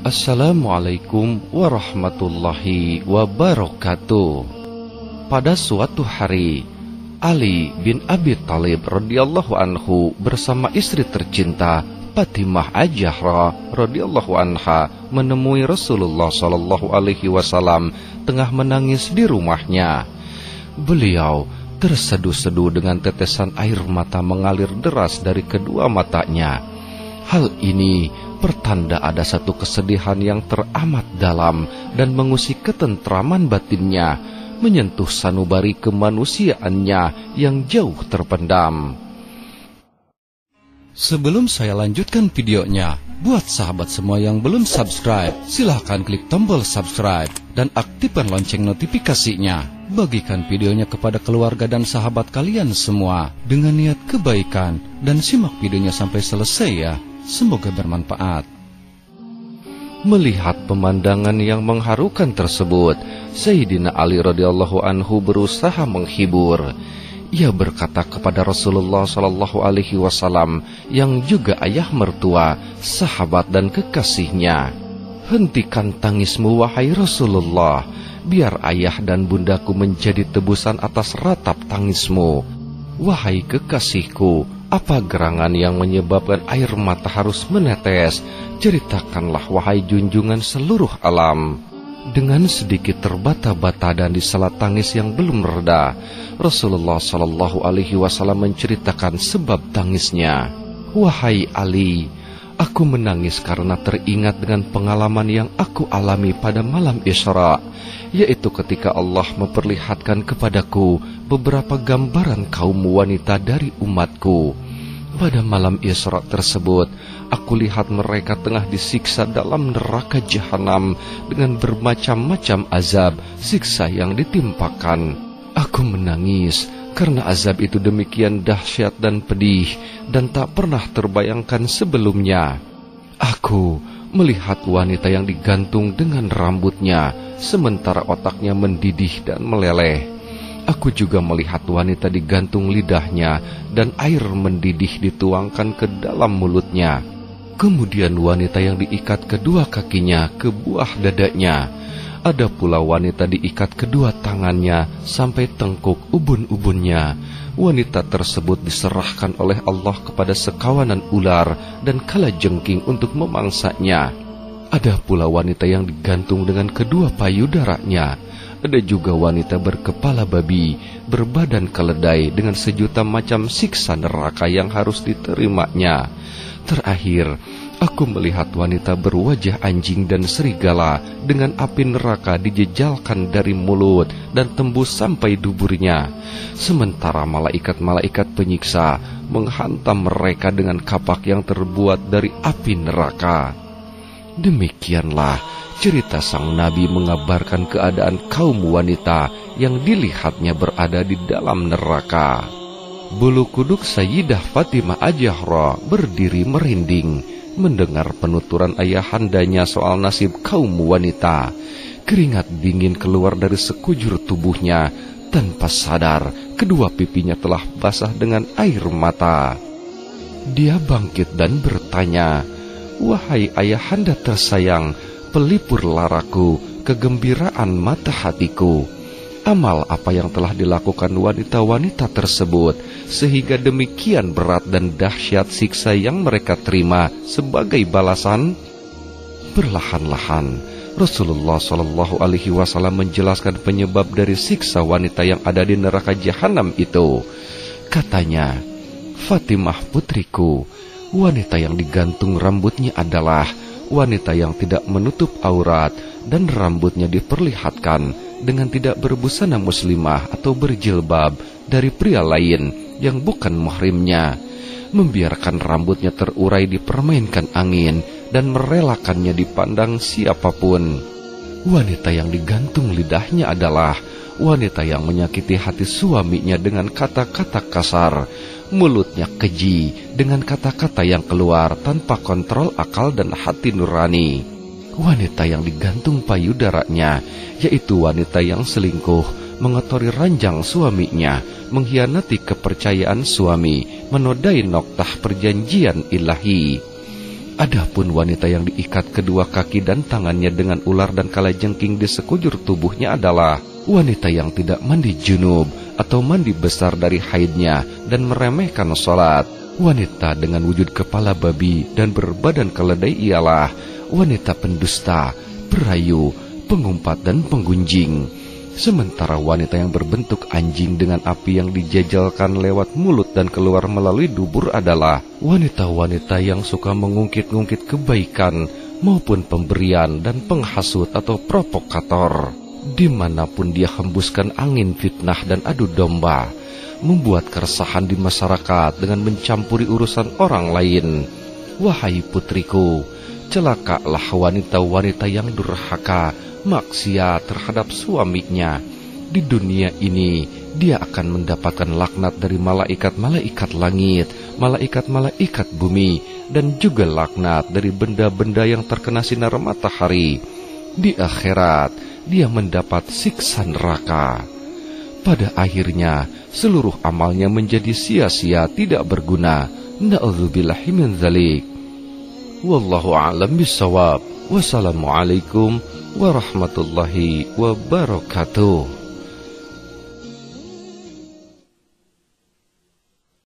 Assalamualaikum warahmatullahi wabarakatuh. Pada suatu hari, Ali bin Abi Thalib radhiyallahu anhu bersama istri tercinta Fatimah Az-Zahra radhiyallahu anha menemui Rasulullah sallallahu alaihi wasallam tengah menangis di rumahnya. Beliau terseduh-seduh dengan tetesan air mata mengalir deras dari kedua matanya. Hal ini pertanda ada satu kesedihan yang teramat dalam dan mengusik ketentraman batinnya, menyentuh sanubari kemanusiaannya yang jauh terpendam. Sebelum saya lanjutkan videonya, buat sahabat semua yang belum subscribe, silahkan klik tombol subscribe dan aktifkan lonceng notifikasinya. Bagikan videonya kepada keluarga dan sahabat kalian semua dengan niat kebaikan dan simak videonya sampai selesai ya. Semoga bermanfaat. Melihat pemandangan yang mengharukan tersebut, Sayyidina Ali radhiyallahu anhu berusaha menghibur. Ia berkata kepada Rasulullah sallallahu alaihi wasallam yang juga ayah mertua, sahabat dan kekasihnya, "Hentikan tangismu wahai Rasulullah, biar ayah dan bundaku menjadi tebusan atas ratap tangismu. Wahai kekasihku, apa gerangan yang menyebabkan air mata harus menetes? Ceritakanlah wahai junjungan seluruh alam." Dengan sedikit terbata-bata dan disela tangis yang belum reda, Rasulullah sallallahu alaihi wasallam menceritakan sebab tangisnya. "Wahai Ali, aku menangis karena teringat dengan pengalaman yang aku alami pada malam Isra, yaitu ketika Allah memperlihatkan kepadaku beberapa gambaran kaum wanita dari umatku. Pada malam Isra tersebut, aku lihat mereka tengah disiksa dalam neraka jahanam dengan bermacam-macam azab, siksa yang ditimpakan. Aku menangis karena azab itu demikian dahsyat dan pedih dan tak pernah terbayangkan sebelumnya. Aku melihat wanita yang digantung dengan rambutnya, sementara otaknya mendidih dan meleleh. Aku juga melihat wanita digantung lidahnya dan air mendidih dituangkan ke dalam mulutnya. Kemudian wanita yang diikat kedua kakinya ke buah dadanya. Ada pula wanita diikat kedua tangannya sampai tengkuk ubun-ubunnya. Wanita tersebut diserahkan oleh Allah kepada sekawanan ular dan kalajengking untuk memangsanya. Ada pula wanita yang digantung dengan kedua payudaranya. Ada juga wanita berkepala babi, berbadan keledai dengan sejuta macam siksa neraka yang harus diterimanya. Terakhir, aku melihat wanita berwajah anjing dan serigala dengan api neraka dijejalkan dari mulut dan tembus sampai duburnya. Sementara malaikat-malaikat penyiksa menghantam mereka dengan kapak yang terbuat dari api neraka." Demikianlah cerita sang Nabi mengabarkan keadaan kaum wanita yang dilihatnya berada di dalam neraka. Bulu kuduk Sayyidah Fatimah Az-Zahra berdiri merinding mendengar penuturan ayahandanya soal nasib kaum wanita. Keringat dingin keluar dari sekujur tubuhnya. Tanpa sadar, kedua pipinya telah basah dengan air mata. Dia bangkit dan bertanya, "Wahai ayahanda tersayang, pelipur laraku, kegembiraan mata hatiku, amal apa yang telah dilakukan wanita-wanita tersebut sehingga demikian berat dan dahsyat siksa yang mereka terima sebagai balasan?" Perlahan-lahan Rasulullah sallallahu alaihi wasallam menjelaskan penyebab dari siksa wanita yang ada di neraka jahanam itu. Katanya, "Fatimah putriku, wanita yang digantung rambutnya adalah wanita yang tidak menutup aurat dan rambutnya diperlihatkan dengan tidak berbusana muslimah atau berjilbab dari pria lain yang bukan muhrimnya, membiarkan rambutnya terurai dipermainkan angin dan merelakannya dipandang siapapun. Wanita yang digantung lidahnya adalah wanita yang menyakiti hati suaminya dengan kata-kata kasar, mulutnya keji dengan kata-kata yang keluar tanpa kontrol akal dan hati nurani. Wanita yang digantung payudaranya, yaitu wanita yang selingkuh, mengotori ranjang suaminya, mengkhianati kepercayaan suami, menodai noktah perjanjian ilahi. Adapun wanita yang diikat kedua kaki dan tangannya dengan ular dan kalajengking di sekujur tubuhnya adalah wanita yang tidak mandi junub atau mandi besar dari haidnya dan meremehkan sholat. Wanita dengan wujud kepala babi dan berbadan keledai ialah wanita pendusta, perayu, pengumpat dan penggunjing. Sementara wanita yang berbentuk anjing dengan api yang dijajalkan lewat mulut dan keluar melalui dubur adalah wanita-wanita yang suka mengungkit-ungkit kebaikan maupun pemberian dan penghasut atau provokator. Dimanapun dia hembuskan angin fitnah dan adu domba, membuat keresahan di masyarakat dengan mencampuri urusan orang lain. Wahai putriku, celakalah wanita-wanita yang durhaka, maksiat terhadap suaminya. Di dunia ini dia akan mendapatkan laknat dari malaikat-malaikat langit, malaikat-malaikat bumi, dan juga laknat dari benda-benda yang terkena sinar matahari. Di akhirat dia mendapat siksa neraka. Pada akhirnya seluruh amalnya menjadi sia-sia, tidak berguna. Na'udzubillahi min dzalik. Wallahu a'lam bissawab. Wassalamualaikum warahmatullahi wabarakatuh.